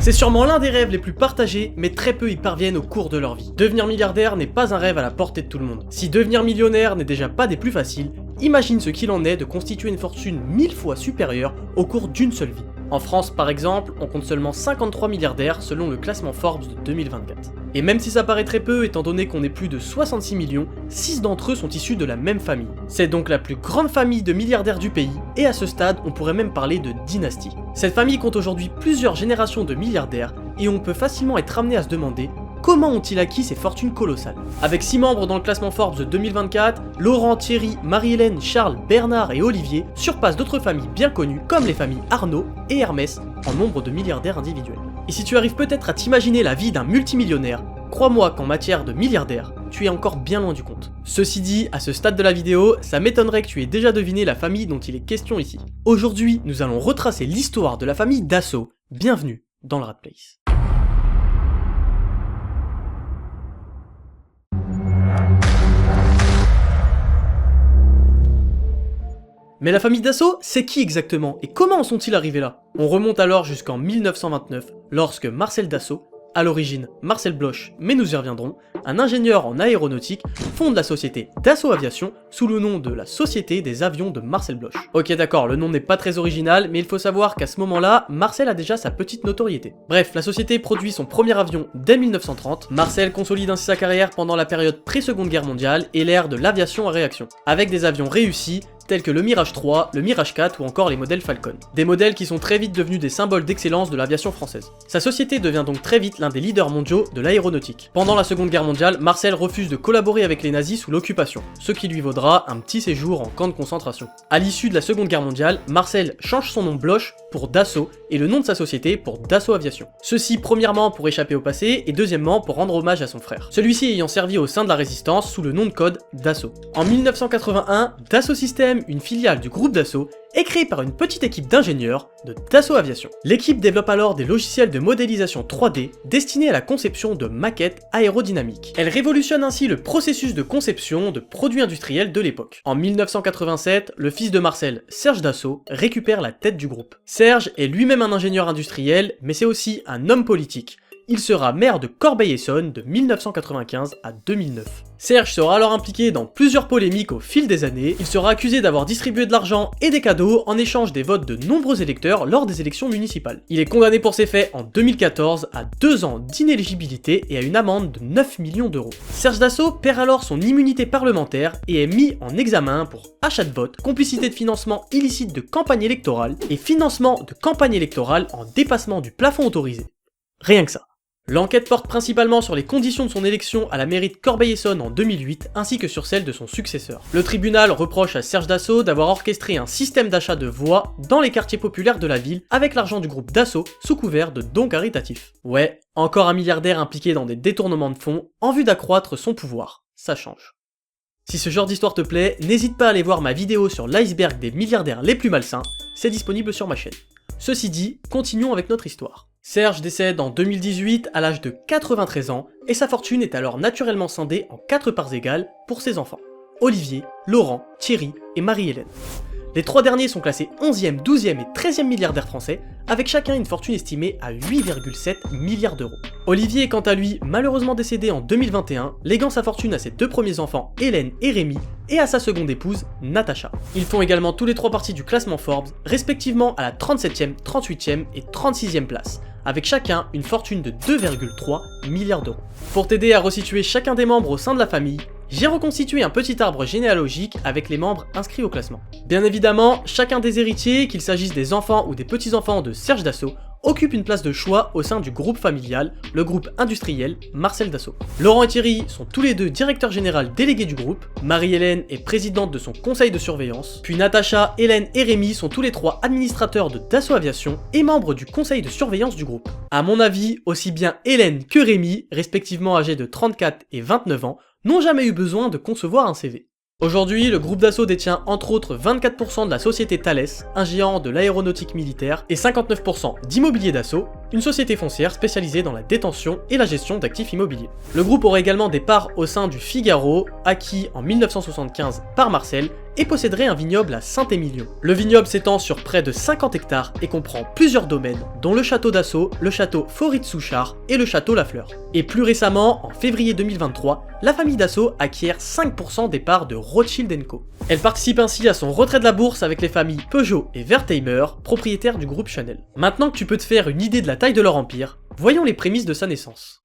C'est sûrement l'un des rêves les plus partagés, mais très peu y parviennent au cours de leur vie. Devenir milliardaire n'est pas un rêve à la portée de tout le monde. Si devenir millionnaire n'est déjà pas des plus faciles, imagine ce qu'il en est de constituer une fortune 1000 fois supérieure au cours d'une seule vie. En France par exemple, on compte seulement 53 milliardaires selon le classement Forbes de 2024. Et même si ça paraît très peu étant donné qu'on est plus de 66 millions, 6 d'entre eux sont issus de la même famille. C'est donc la plus grande famille de milliardaires du pays, et à ce stade on pourrait même parler de dynastie. Cette famille compte aujourd'hui plusieurs générations de milliardaires, et on peut facilement être amené à se demander comment ont-ils acquis ces fortunes colossales. Avec 6 membres dans le classement Forbes de 2024, Laurent, Thierry, Marie-Hélène, Charles, Bernard et Olivier surpassent d'autres familles bien connues comme les familles Arnaud et Hermès en nombre de milliardaires individuels. Et si tu arrives peut-être à t'imaginer la vie d'un multimillionnaire, crois-moi qu'en matière de milliardaire, tu es encore bien loin du compte. Ceci dit, à ce stade de la vidéo, ça m'étonnerait que tu aies déjà deviné la famille dont il est question ici. Aujourd'hui, nous allons retracer l'histoire de la famille Dassault. Bienvenue dans le Rat Place. Mais la famille Dassault, c'est qui exactement et comment en sont-ils arrivés là? On remonte alors jusqu'en 1929, lorsque Marcel Dassault, à l'origine Marcel Bloch, mais nous y reviendrons, un ingénieur en aéronautique, fonde la société Dassault Aviation sous le nom de la Société des avions de Marcel Bloch. Ok d'accord, le nom n'est pas très original, mais il faut savoir qu'à ce moment-là, Marcel a déjà sa petite notoriété. Bref, la société produit son premier avion dès 1930, Marcel consolide ainsi sa carrière pendant la période pré-seconde guerre mondiale et l'ère de l'aviation à réaction, avec des avions réussis, tels que le Mirage 3, le Mirage 4 ou encore les modèles Falcon. Des modèles qui sont très vite devenus des symboles d'excellence de l'aviation française. Sa société devient donc très vite l'un des leaders mondiaux de l'aéronautique. Pendant la Seconde Guerre mondiale, Marcel refuse de collaborer avec les nazis sous l'occupation, ce qui lui vaudra un petit séjour en camp de concentration. À l'issue de la Seconde Guerre mondiale, Marcel change son nom Bloch pour Dassault et le nom de sa société pour Dassault Aviation. Ceci premièrement pour échapper au passé et deuxièmement pour rendre hommage à son frère. Celui-ci ayant servi au sein de la résistance sous le nom de code Dassault. En 1981, Dassault Systèmes, une filiale du groupe Dassault, est créée par une petite équipe d'ingénieurs de Dassault Aviation. L'équipe développe alors des logiciels de modélisation 3D destinés à la conception de maquettes aérodynamiques. Elle révolutionne ainsi le processus de conception de produits industriels de l'époque. En 1987, le fils de Marcel, Serge Dassault, récupère la tête du groupe. Serge est lui-même un ingénieur industriel, mais c'est aussi un homme politique. Il sera maire de Corbeil-Essonnes de 1995 à 2009. Serge sera alors impliqué dans plusieurs polémiques au fil des années, il sera accusé d'avoir distribué de l'argent et des cadeaux en échange des votes de nombreux électeurs lors des élections municipales. Il est condamné pour ces faits en 2014 à 2 ans d'inéligibilité et à une amende de 9 millions d'euros. Serge Dassault perd alors son immunité parlementaire et est mis en examen pour achat de votes, complicité de financement illicite de campagne électorale et financement de campagne électorale en dépassement du plafond autorisé. Rien que ça. L'enquête porte principalement sur les conditions de son élection à la mairie de Corbeil-Essonnes en 2008 ainsi que sur celle de son successeur. Le tribunal reproche à Serge Dassault d'avoir orchestré un système d'achat de voix dans les quartiers populaires de la ville avec l'argent du groupe Dassault sous couvert de dons caritatifs. Ouais, encore un milliardaire impliqué dans des détournements de fonds en vue d'accroître son pouvoir. Ça change. Si ce genre d'histoire te plaît, n'hésite pas à aller voir ma vidéo sur l'iceberg des milliardaires les plus malsains, c'est disponible sur ma chaîne. Ceci dit, continuons avec notre histoire. Serge décède en 2018 à l'âge de 93 ans et sa fortune est alors naturellement scindée en 4 parts égales pour ses enfants. Olivier, Laurent, Thierry et Marie-Hélène. Les 3 derniers sont classés 11e, 12e et 13e milliardaires français, avec chacun une fortune estimée à 8,7 milliards d'euros. Olivier est quant à lui malheureusement décédé en 2021, léguant sa fortune à ses 2 premiers enfants, Hélène et Rémi, et à sa seconde épouse, Natacha. Ils font également tous les 3 parties du classement Forbes, respectivement à la 37e, 38e et 36e place, avec chacun une fortune de 2,3 milliards d'euros. Pour t'aider à resituer chacun des membres au sein de la famille, j'ai reconstitué un petit arbre généalogique avec les membres inscrits au classement. Bien évidemment, chacun des héritiers, qu'il s'agisse des enfants ou des petits-enfants de Serge Dassault, occupe une place de choix au sein du groupe familial, le groupe industriel Marcel Dassault. Laurent et Thierry sont tous les deux directeurs généraux délégués du groupe, Marie-Hélène est présidente de son conseil de surveillance, puis Natacha, Hélène et Rémi sont tous les 3 administrateurs de Dassault Aviation et membres du conseil de surveillance du groupe. À mon avis, aussi bien Hélène que Rémi, respectivement âgés de 34 et 29 ans, n'ont jamais eu besoin de concevoir un CV. Aujourd'hui, le groupe Dassault détient entre autres 24% de la société Thales, un géant de l'aéronautique militaire, et 59% d'Immobilier Dassault, une société foncière spécialisée dans la détention et la gestion d'actifs immobiliers. Le groupe aurait également des parts au sein du Figaro, acquis en 1975 par Marcel, et posséderait un vignoble à Saint-Émilion. Le vignoble s'étend sur près de 50 hectares et comprend plusieurs domaines, dont le château d'Assaut, le château Faury-de-Souchard et le château Lafleur. Et plus récemment, en février 2023, la famille Dassault acquiert 5% des parts de Rothschild & Co. Elle participe ainsi à son retrait de la bourse avec les familles Peugeot et Wertheimer, propriétaires du groupe Chanel. Maintenant que tu peux te faire une idée de la taille de leur empire, voyons les prémices de sa naissance.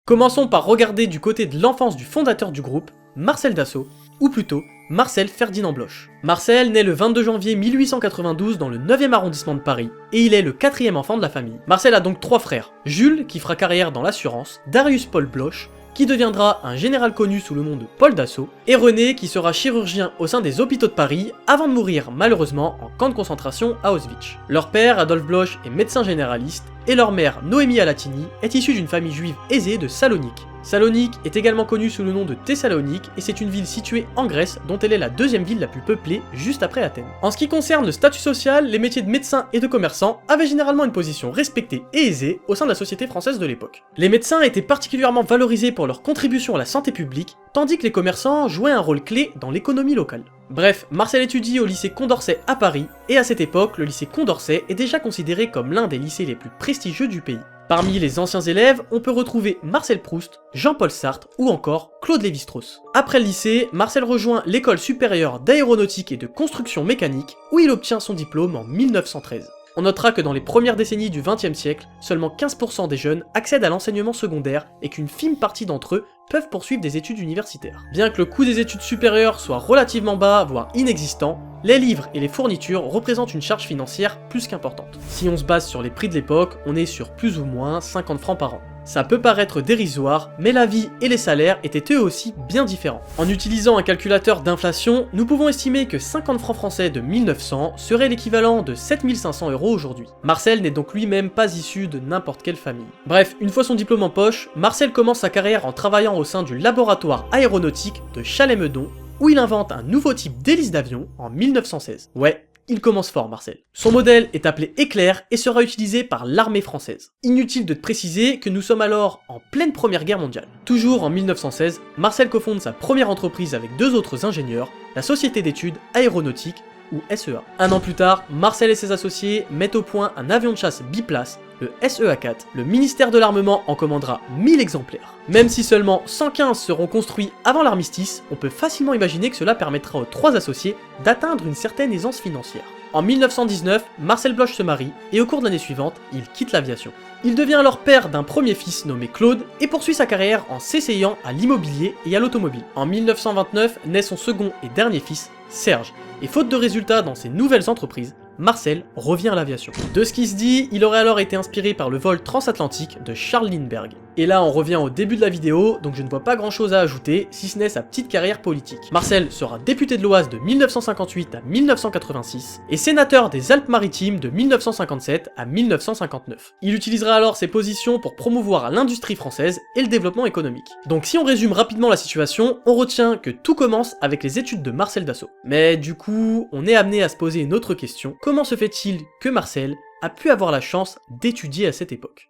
Commençons par regarder du côté de l'enfance du fondateur du groupe, Marcel Dassault, ou plutôt Marcel Ferdinand Bloch. Marcel naît le 22 janvier 1892 dans le 9e arrondissement de Paris, et il est le 4e enfant de la famille. Marcel a donc 3 frères, Jules, qui fera carrière dans l'assurance, Darius Paul Bloch, qui deviendra un général connu sous le nom de Paul Dassault, et René, qui sera chirurgien au sein des hôpitaux de Paris, avant de mourir malheureusement en camp de concentration à Auschwitz. Leur père, Adolphe Bloch, est médecin généraliste, et leur mère, Noémie Alatini, est issue d'une famille juive aisée de Salonique. Salonique est également connue sous le nom de Thessalonique et c'est une ville située en Grèce dont elle est la 2e ville la plus peuplée juste après Athènes. En ce qui concerne le statut social, les métiers de médecin et de commerçant avaient généralement une position respectée et aisée au sein de la société française de l'époque. Les médecins étaient particulièrement valorisés pour leur contribution à la santé publique, tandis que les commerçants jouaient un rôle clé dans l'économie locale. Bref, Marcel étudie au lycée Condorcet à Paris, et à cette époque, le lycée Condorcet est déjà considéré comme l'un des lycées les plus prestigieux du pays. Parmi les anciens élèves, on peut retrouver Marcel Proust, Jean-Paul Sartre ou encore Claude Lévi-Strauss. Après le lycée, Marcel rejoint l'école supérieure d'aéronautique et de construction mécanique, où il obtient son diplôme en 1913. On notera que dans les premières décennies du XXe siècle, seulement 15% des jeunes accèdent à l'enseignement secondaire et qu'une fine partie d'entre eux peuvent poursuivre des études universitaires. Bien que le coût des études supérieures soit relativement bas, voire inexistant, les livres et les fournitures représentent une charge financière plus qu'importante. Si on se base sur les prix de l'époque, on est sur plus ou moins 50 francs par an. Ça peut paraître dérisoire, mais la vie et les salaires étaient eux aussi bien différents. En utilisant un calculateur d'inflation, nous pouvons estimer que 50 francs français de 1900 serait l'équivalent de 7500 € aujourd'hui. Marcel n'est donc lui-même pas issu de n'importe quelle famille. Bref, une fois son diplôme en poche, Marcel commence sa carrière en travaillant au sein du laboratoire aéronautique de Chalais-Meudon, où il invente un nouveau type d'hélice d'avion en 1916. Ouais, il commence fort, Marcel. Son modèle est appelé Éclair et sera utilisé par l'armée française. Inutile de te préciser que nous sommes alors en pleine Première Guerre mondiale. Toujours en 1916, Marcel cofonde sa première entreprise avec 2 autres ingénieurs, la Société d'études aéronautiques, ou SEA. Un an plus tard, Marcel et ses associés mettent au point un avion de chasse biplace, le SEA-4. Le ministère de l'Armement en commandera 1000 exemplaires. Même si seulement 115 seront construits avant l'armistice, on peut facilement imaginer que cela permettra aux 3 associés d'atteindre une certaine aisance financière. En 1919, Marcel Bloch se marie et au cours de l'année suivante, il quitte l'aviation. Il devient alors père d'un premier fils nommé Claude et poursuit sa carrière en s'essayant à l'immobilier et à l'automobile. En 1929 naît son second et dernier fils, Serge, et faute de résultats dans ses nouvelles entreprises, Marcel revient à l'aviation. De ce qui se dit, il aurait alors été inspiré par le vol transatlantique de Charles Lindbergh. Et là on revient au début de la vidéo, donc je ne vois pas grand chose à ajouter, si ce n'est sa petite carrière politique. Marcel sera député de l'Oise de 1958 à 1986, et sénateur des Alpes-Maritimes de 1957 à 1959. Il utilisera alors ses positions pour promouvoir l'industrie française et le développement économique. Donc si on résume rapidement la situation, on retient que tout commence avec les études de Marcel Dassault. Mais du coup, on est amené à se poser une autre question. Comment se fait-il que Marcel a pu avoir la chance d'étudier à cette époque ?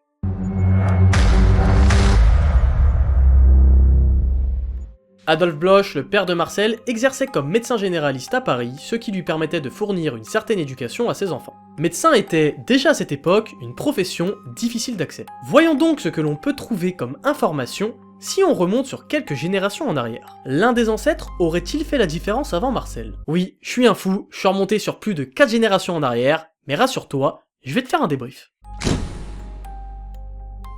Adolphe Bloch, le père de Marcel, exerçait comme médecin généraliste à Paris, ce qui lui permettait de fournir une certaine éducation à ses enfants. Médecin était, déjà à cette époque, une profession difficile d'accès. Voyons donc ce que l'on peut trouver comme information si on remonte sur quelques générations en arrière. L'un des ancêtres aurait-il fait la différence avant Marcel ? Oui, je suis un fou, je suis remonté sur plus de 4 générations en arrière, mais rassure-toi, je vais te faire un débrief.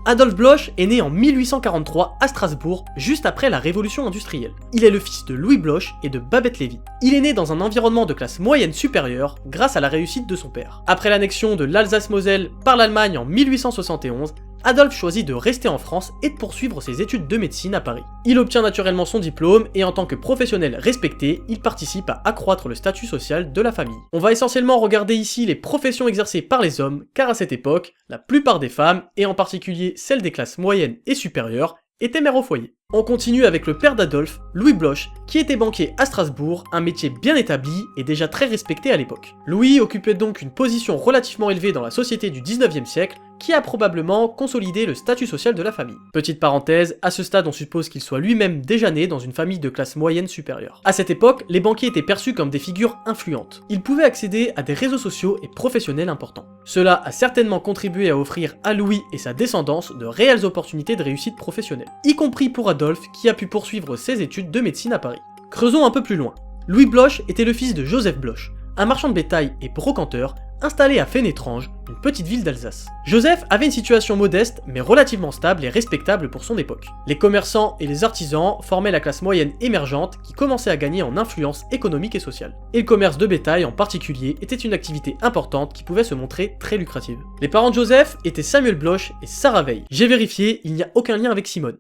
Adolphe Bloch est né en 1843 à Strasbourg, juste après la révolution industrielle. Il est le fils de Louis Bloch et de Babette Lévy. Il est né dans un environnement de classe moyenne supérieure grâce à la réussite de son père. Après l'annexion de l'Alsace-Moselle par l'Allemagne en 1871, Adolphe choisit de rester en France et de poursuivre ses études de médecine à Paris. Il obtient naturellement son diplôme et en tant que professionnel respecté, il participe à accroître le statut social de la famille. On va essentiellement regarder ici les professions exercées par les hommes, car à cette époque, la plupart des femmes, et en particulier celles des classes moyennes et supérieures, étaient mères au foyer. On continue avec le père d'Adolphe, Louis Bloch, qui était banquier à Strasbourg, un métier bien établi et déjà très respecté à l'époque. Louis occupait donc une position relativement élevée dans la société du 19e siècle, qui a probablement consolidé le statut social de la famille. Petite parenthèse, à ce stade on suppose qu'il soit lui-même déjà né dans une famille de classe moyenne supérieure. À cette époque, les banquiers étaient perçus comme des figures influentes. Ils pouvaient accéder à des réseaux sociaux et professionnels importants. Cela a certainement contribué à offrir à Louis et sa descendance de réelles opportunités de réussite professionnelle, y compris pour Adolphe qui a pu poursuivre ses études de médecine à Paris. Creusons un peu plus loin. Louis Bloch était le fils de Joseph Bloch, un marchand de bétail et brocanteur installé à Fénétrange, une petite ville d'Alsace. Joseph avait une situation modeste mais relativement stable et respectable pour son époque. Les commerçants et les artisans formaient la classe moyenne émergente qui commençait à gagner en influence économique et sociale. Et le commerce de bétail en particulier était une activité importante qui pouvait se montrer très lucrative. Les parents de Joseph étaient Samuel Bloch et Sarah Veil. J'ai vérifié, il n'y a aucun lien avec Simone.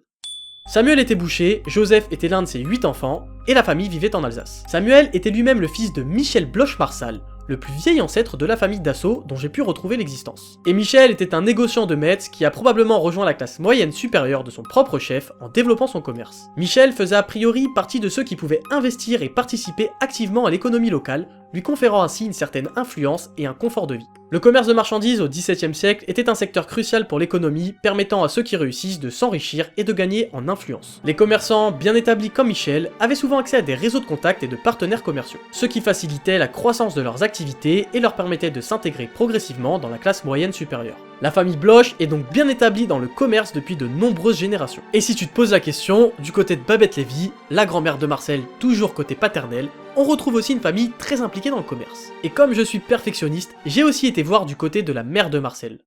Samuel était boucher, Joseph était l'un de ses 8 enfants, et la famille vivait en Alsace. Samuel était lui-même le fils de Michel Bloch-Marsal, le plus vieil ancêtre de la famille Dassault dont j'ai pu retrouver l'existence. Et Michel était un négociant de Metz qui a probablement rejoint la classe moyenne supérieure de son propre chef en développant son commerce. Michel faisait a priori partie de ceux qui pouvaient investir et participer activement à l'économie locale, lui conférant ainsi une certaine influence et un confort de vie. Le commerce de marchandises au XVIIe siècle était un secteur crucial pour l'économie, permettant à ceux qui réussissent de s'enrichir et de gagner en influence. Les commerçants bien établis comme Michel avaient souvent accès à des réseaux de contacts et de partenaires commerciaux, ce qui facilitait la croissance de leurs activités et leur permettait de s'intégrer progressivement dans la classe moyenne supérieure. La famille Bloch est donc bien établie dans le commerce depuis de nombreuses générations. Et si tu te poses la question, du côté de Babette Lévy, la grand-mère de Marcel, toujours côté paternel, on retrouve aussi une famille très impliquée dans le commerce. Et comme je suis perfectionniste, j'ai aussi été voir du côté de la mère de Marcel.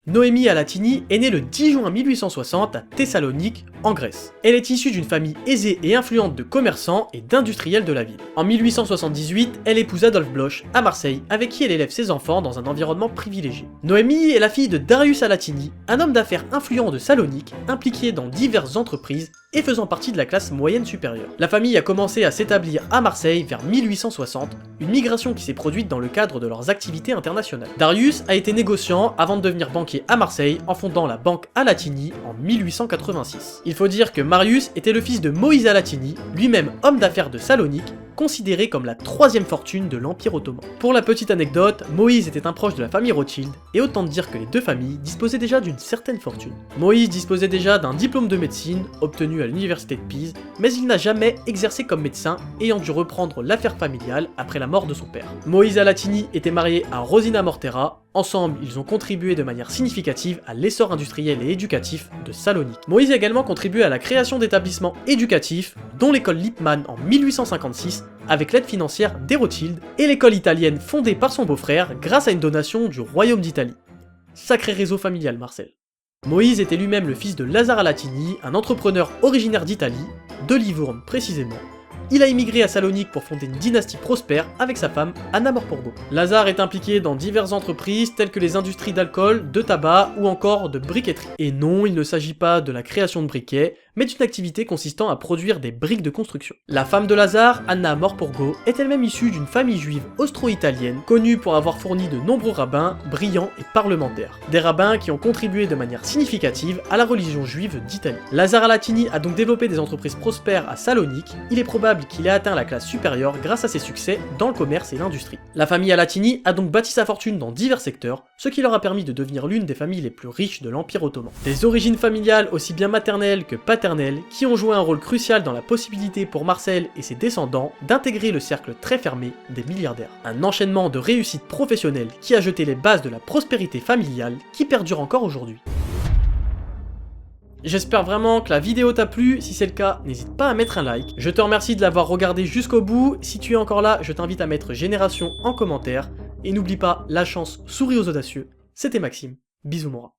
Noémie Alatini est née le 10 juin 1860 à Thessalonique, en Grèce. Elle est issue d'une famille aisée et influente de commerçants et d'industriels de la ville. En 1878, elle épouse Adolphe Bloch à Marseille, avec qui elle élève ses enfants dans un environnement privilégié. Noémie est la fille de Darius Alatini, un homme d'affaires influent de Salonique, impliqué dans diverses entreprises et faisant partie de la classe moyenne supérieure. La famille a commencé à s'établir à Marseille vers 1860, une migration qui s'est produite dans le cadre de leurs activités internationales. Darius a été négociant avant de devenir banquier à Marseille en fondant la banque Alatini en 1886. Il faut dire que Marius était le fils de Moïse Alatini, lui-même homme d'affaires de Salonique, considéré comme la troisième fortune de l'Empire ottoman. Pour la petite anecdote, Moïse était un proche de la famille Rothschild, et autant dire que les deux familles disposaient déjà d'une certaine fortune. Moïse disposait déjà d'un diplôme de médecine, obtenu à l'université de Pise, mais il n'a jamais exercé comme médecin, ayant dû reprendre l'affaire familiale après la mort de son père. Moïse Alatini était marié à Rosina Mortera. Ensemble, ils ont contribué de manière significative à l'essor industriel et éducatif de Salonique. Moïse a également contribué à la création d'établissements éducatifs, dont l'école Lippmann en 1856, avec l'aide financière des Rothschild, et l'école italienne fondée par son beau-frère grâce à une donation du Royaume d'Italie. Sacré réseau familial, Marcel. Moïse était lui-même le fils de Lazare Alatini, un entrepreneur originaire d'Italie, de Livourne précisément. Il a immigré à Salonique pour fonder une dynastie prospère avec sa femme Anna Morpurgo. Lazare est impliqué dans diverses entreprises telles que les industries d'alcool, de tabac ou encore de briqueterie. Et non, il ne s'agit pas de la création de briquets, mais d'une activité consistant à produire des briques de construction. La femme de Lazare, Anna Morpurgo, est elle-même issue d'une famille juive austro-italienne, connue pour avoir fourni de nombreux rabbins brillants et parlementaires. Des rabbins qui ont contribué de manière significative à la religion juive d'Italie. Lazare Alatini a donc développé des entreprises prospères à Salonique. Il est probable qu'il ait atteint la classe supérieure grâce à ses succès dans le commerce et l'industrie. La famille Alatini a donc bâti sa fortune dans divers secteurs, ce qui leur a permis de devenir l'une des familles les plus riches de l'Empire ottoman. Des origines familiales aussi bien maternelles que paternelles qui ont joué un rôle crucial dans la possibilité pour Marcel et ses descendants d'intégrer le cercle très fermé des milliardaires. Un enchaînement de réussites professionnelles qui a jeté les bases de la prospérité familiale qui perdure encore aujourd'hui. J'espère vraiment que la vidéo t'a plu, si c'est le cas, n'hésite pas à mettre un like. Je te remercie de l'avoir regardé jusqu'au bout, si tu es encore là, je t'invite à mettre Génération en commentaire, et n'oublie pas, la chance sourit aux audacieux. C'était Maxime, bisous Mora.